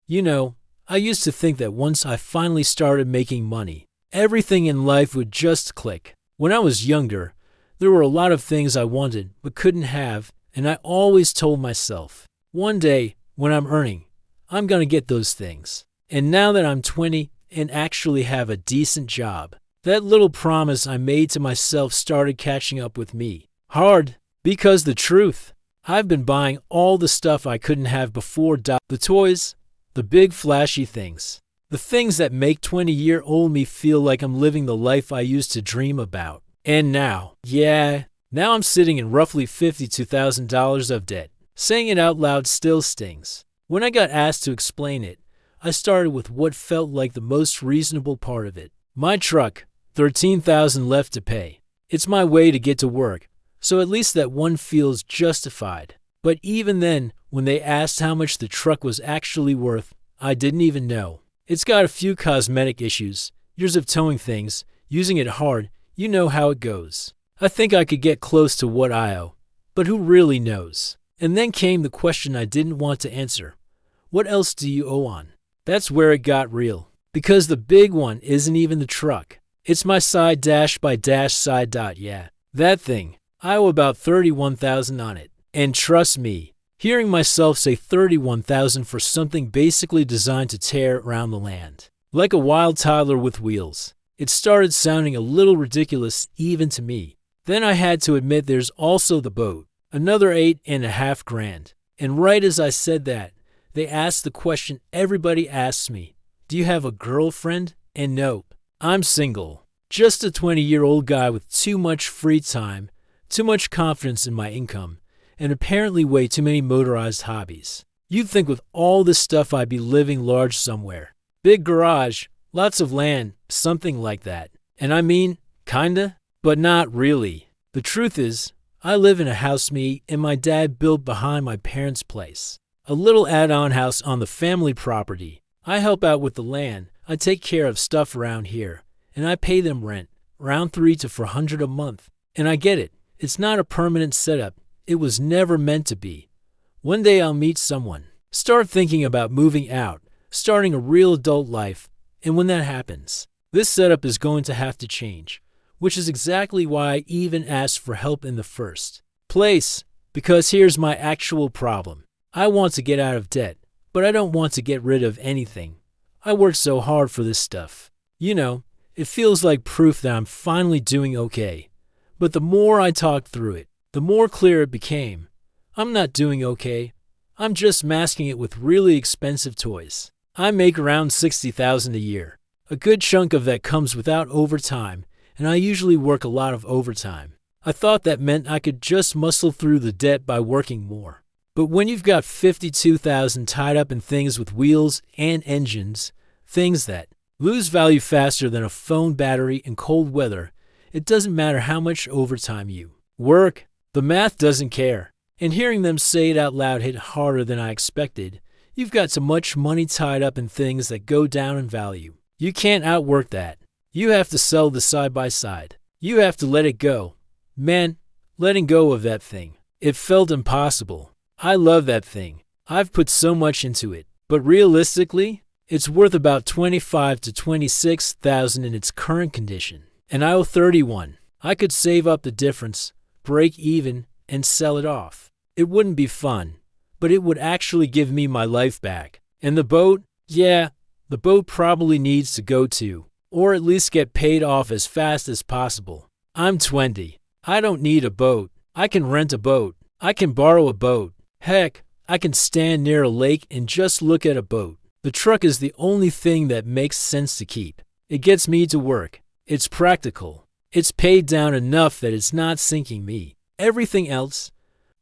I used to think that once I finally started making money, everything in life would just click. When I was younger, there were a lot of things I wanted but couldn't have, and I always told myself, one day, when I'm earning, I'm gonna get those things. And now that I'm 20 and actually have a decent job, that little promise I made to myself started catching up with me. Hard, because the truth, I've been buying all the stuff I couldn't have before. The toys, the big flashy things. The things that make 20-year-old me feel like I'm living the life I used to dream about. And now I'm sitting in roughly $52,000 of debt. Saying it out loud still stings. When I got asked to explain it, I started with what felt like the most reasonable part of it. My truck, $13,000 left to pay. It's my way to get to work, so at least that one feels justified. But even then, when they asked how much the truck was actually worth, I didn't even know. It's got a few cosmetic issues, years of towing things, using it hard, you know how it goes. I think I could get close to what I owe, but who really knows? And then came the question I didn't want to answer. What else do you owe on? That's where it got real. Because the big one isn't even the truck. It's my side dash by dash side dot. Yeah, that thing. I owe about $31,000 on it. And trust me, hearing myself say $31,000 for something basically designed to tear around the land, like a wild toddler with wheels, it started sounding a little ridiculous even to me. Then I had to admit there's also the boat, another $8,500. And right as I said that, they asked the question everybody asks me, do you have a girlfriend? And nope, I'm single. Just a 20-year-old guy with too much free time, too much confidence in my income, and apparently way too many motorized hobbies. You'd think with all this stuff I'd be living large somewhere. Big garage, lots of land, something like that. And I mean, kinda, but not really. The truth is, I live in a house me and my dad built behind my parents' place. A little add-on house on the family property. I help out with the land, I take care of stuff around here, and I pay them rent, around $300 to $400 a month. And I get it, it's not a permanent setup. It was never meant to be. One day I'll meet someone, start thinking about moving out, starting a real adult life, and when that happens, this setup is going to have to change, which is exactly why I even asked for help in the first place, because here's my actual problem. I want to get out of debt, but I don't want to get rid of anything. I worked so hard for this stuff. It feels like proof that I'm finally doing okay. But the more I talked through it, the more clear it became. I'm not doing okay. I'm just masking it with really expensive toys. I make around $60,000 a year. A good chunk of that comes without overtime, and I usually work a lot of overtime. I thought that meant I could just muscle through the debt by working more. But when you've got $52,000 tied up in things with wheels and engines, things that lose value faster than a phone battery in cold weather, it doesn't matter how much overtime you work. The math doesn't care. And hearing them say it out loud hit harder than I expected. You've got so much money tied up in things that go down in value. You can't outwork that. You have to sell the side-by-side. You have to let it go. Man, letting go of that thing. It felt impossible. I love that thing. I've put so much into it. But realistically, it's worth about $25,000 to $26,000 in its current condition. And I owe $31,000. I could save up the difference, break even, and sell it off. It wouldn't be fun, but it would actually give me my life back. And the boat? Yeah, the boat probably needs to go too, or at least get paid off as fast as possible. I'm 20. I don't need a boat. I can rent a boat. I can borrow a boat. Heck, I can stand near a lake and just look at a boat. The truck is the only thing that makes sense to keep. It gets me to work. It's practical. It's paid down enough that it's not sinking me. Everything else,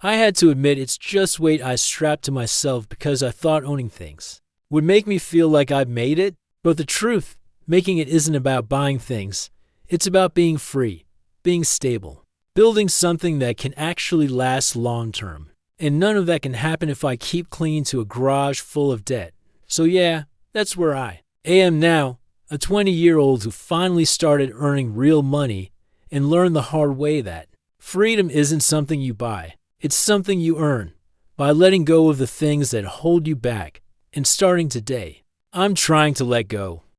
I had to admit it's just weight I strapped to myself because I thought owning things would make me feel like I've made it. But the truth, making it isn't about buying things. It's about being free, being stable, building something that can actually last long term. And none of that can happen if I keep clinging to a garage full of debt. So yeah, that's where I am now, a 20-year-old who finally started earning real money and learned the hard way that freedom isn't something you buy. It's something you earn by letting go of the things that hold you back, and starting today. I'm trying to let go.